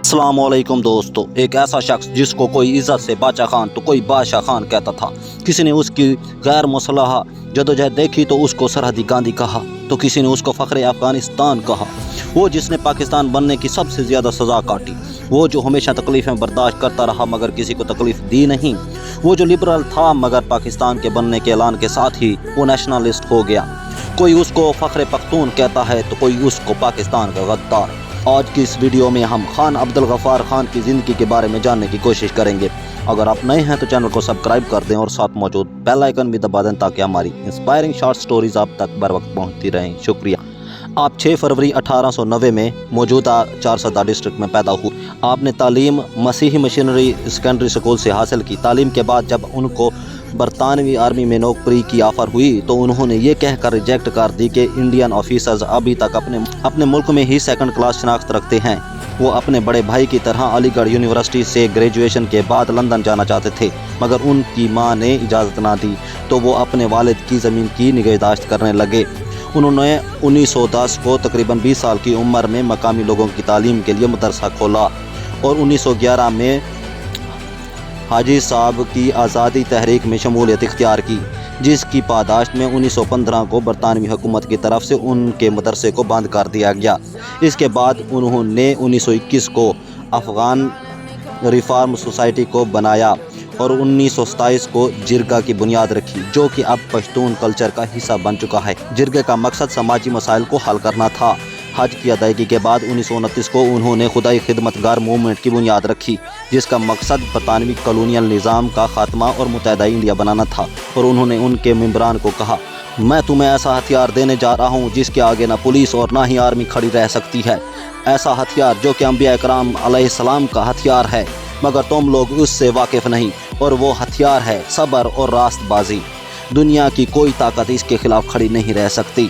अस्सलाम वालेकुम दोस्तों। एक ऐसा शख्स जिसको कोई इज़्ज़त से बादशाह खान तो कोई बादशाह खान कहता था। किसी ने उसकी गैर मुसल्लह जदोजहद देखी तो उसको सरहदी गांधी कहा, तो किसी ने उसको फ़ख्र अफ़गानिस्तान कहा। वो जिसने पाकिस्तान बनने की सबसे ज़्यादा सज़ा काटी, वो जो हमेशा तकलीफ़ें बर्दाश्त करता रहा मगर किसी को तकलीफ़ दी नहीं, वो जो लिबरल था मगर पाकिस्तान के बनने के ऐलान के साथ ही वो नेशनलिस्ट हो गया। कोई उसको फ़ख्र पख्तून कहता है तो कोई उसको पाकिस्तान का गद्दार। आज की इस वीडियो में हम खान अब्दुल गफ़ार खान की ज़िंदगी के बारे में जानने की कोशिश करेंगे। अगर आप नए हैं तो चैनल को सब्सक्राइब कर दें और साथ मौजूद बेल आइकन भी दबा दें ताकि हमारी इंस्पायरिंग शॉर्ट स्टोरीज़ आप तक बर वक्त पहुँचती रहें। शुक्रिया। आप 6 फरवरी 1890 में मौजूदा चारसदा डिस्ट्रिक्ट में पैदा हुए। आपने तालीम मसीही मिशनरी सेकेंडरी स्कूल से हासिल की। तालीम के बाद जब उनको बरतानवी आर्मी में नौकरी की ऑफ़र हुई तो उन्होंने ये कहकर रिजेक्ट कर दी कि इंडियन ऑफिसर्स अभी तक अपने मुल्क में ही सेकंड क्लास शनाख्त रखते हैं। वो अपने बड़े भाई की तरह अलीगढ़ यूनिवर्सिटी से ग्रेजुएशन के बाद लंदन जाना चाहते थे, मगर उनकी मां ने इजाज़त ना दी तो वो अपने वालिद की ज़मीन की निगहदाश्त करने लगे। उन्होंने 1910 को तकरीबन 20 साल की उम्र में मकामी लोगों की तालीम के लिए मदरसा खोला और 1911 में हाजी साहब की आज़ादी तहरीक में शमूलियत इख्तियार की, जिसकी पादाश्त में 1915 को बरतानवी हुकूमत की तरफ से उनके मदरसे को बंद कर दिया गया। इसके बाद उन्होंने 1921 को अफ़गान रिफॉर्म सोसाइटी को बनाया और 1927 को जिरगा की बुनियाद रखी, जो कि अब पश्तून कल्चर का हिस्सा बन चुका है। जिरगे का मकसद समाजी मसाइल को हल करना था। हज की अदायगी के बाद 1929 को उन्होंने खुदाई खिदमतगार मूवमेंट की बुनियाद रखी, जिसका मकसद बरतानवी कॉलोनियल निज़ाम का खात्मा और मुत्तहदा इंडिया बनाना था। और उन्होंने उनके मेंबरान को कहा, मैं तुम्हें ऐसा हथियार देने जा रहा हूँ जिसके आगे ना पुलिस और ना ही आर्मी खड़ी रह सकती है। ऐसा हथियार जो कि अंबिया इकराम अलैहिस्सलाम का हथियार है, मगर तुम लोग उससे वाकिफ़ नहीं, और वो हथियार है सब्र और रास्तबाजी। दुनिया की कोई ताकत इसके खिलाफ खड़ी नहीं रह सकती।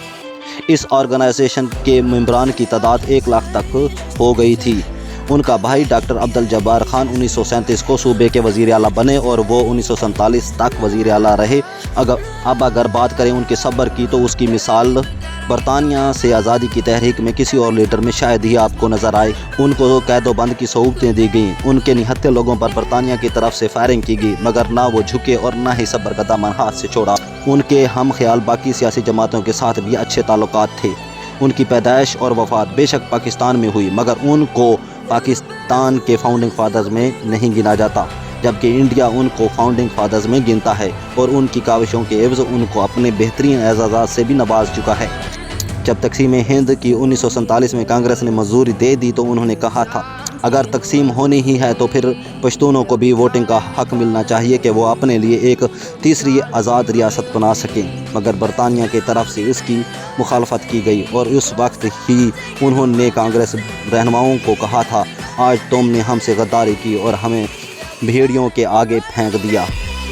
इस ऑर्गेनाइजेशन के मेंबरान की तादाद 1 लाख तक हो गई थी। उनका भाई डॉक्टर अब्दुल जब्बार खान 1937 को सूबे के वज़ीर आला बने और वो 1947 तक वज़ीर आला रहे। अगर बात करें उनके सब्र की तो उसकी मिसाल बरतानिया से आज़ादी की तहरीक में किसी और लीडर में शायद ही आपको नज़र आए। उनको कैदोबंद की सहूलतें दी गईं, उनके निहत्थे लोगों पर बरतानिया की तरफ से फायरिंग की गई, मगर ना वो झुके और ना ही सब्र का दामन हाथ से छोड़ा। उनके हम ख्याल बाकी सियासी जमातों के साथ भी अच्छे ताल्लुकात थे। उनकी पैदाइश और वफ़ात बेशक पाकिस्तान में हुई, मगर उनको पाकिस्तान के फाउंडिंग फादर्स में नहीं गिना जाता, जबकि इंडिया उनको फाउंडिंग फादर्स में गिनता है और उनकी काविशों के एवज़ उनको अपने बेहतरीन एजाज़ात से भी नवाज चुका है। जब तकसीम हिंद की 1947 में कांग्रेस ने मंजूरी दे दी तो उन्होंने कहा था, अगर तकसीम होनी ही है तो फिर पश्तूनों को भी वोटिंग का हक़ मिलना चाहिए कि वो अपने लिए एक तीसरी आज़ाद रियासत बना सकें। मगर बरतानिया की तरफ से इसकी मुखालफत की गई और उस वक्त ही उन्होंने कांग्रेस रहनुमाओं को कहा था, आज तुमने हमसे गद्दारी की और हमें भेड़ियों के आगे फेंक दिया।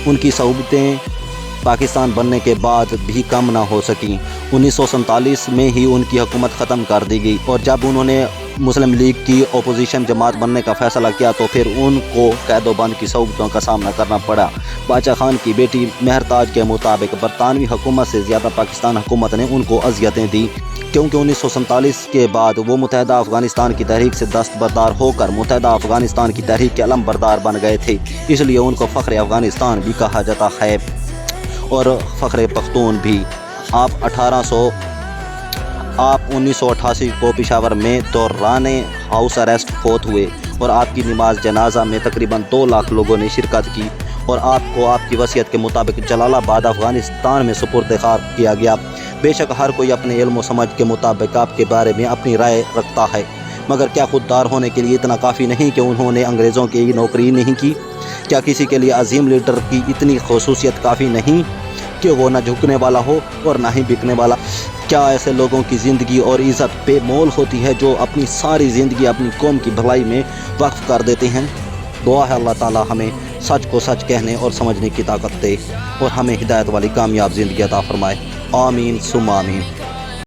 उनकी सहूलतें पाकिस्तान बनने के बाद भी कम ना हो सकीं। 1947 में ही उनकी हुकूमत ख़त्म कर दी गई और जब उन्होंने मुस्लिम लीग की अपोजिशन जमात बनने का फ़ैसला किया तो फिर उनको कैदोबंद की सहूलतों का सामना करना पड़ा। बादशाह खान की बेटी मेहरताज के मुताबिक बरतानवी हुकूमत से ज़्यादा पाकिस्तान हुकूमत ने उनको अज़ियतें दी, क्योंकि 1947 के बाद वो मुत्तहदा अफ़गानिस्तान की तहरीक से दस्तबरदार होकर मुत्तहदा अफ़गानिस्तान की तहरीक के अलम बरदार बन गए थे। इसलिए उनको फ़ख्र अफ़गानिस्तान भी कहा जाता है और फ़ख्र पख्तून भी। आप 1988 को पेशावर में दौराने हाउस अरेस्ट फौत हुए और आपकी नमाज जनाजा में तकरीबन 2 लाख लोगों ने शिरकत की और आपको आपकी वसीयत के मुताबिक जलालाबाद अफ़गानिस्तान में सुपुर्द-ए-ख़ार किया गया। बेशक हर कोई अपने इल्म व समझ के मुताबिक आपके बारे में अपनी राय रखता है, मगर क्या खुददार होने के लिए इतना काफ़ी नहीं कि उन्होंने अंग्रेज़ों की नौकरी नहीं की? क्या किसी के लिए अजीम लीडर की इतनी खसूसियत काफ़ी नहीं कि वो न झुकने वाला हो और ना ही बिकने वाला? क्या ऐसे लोगों की ज़िंदगी और इज़्ज़त बेमोल होती है जो अपनी सारी ज़िंदगी अपनी कौम की भलाई में वक्फ कर देते हैं? दुआ है अल्लाह ताला हमें सच को सच कहने और समझने की ताकत दे और हमें हिदायत वाली कामयाब ज़िंदगी अता फ़रमाए। आमीन सुम्मा आमीन।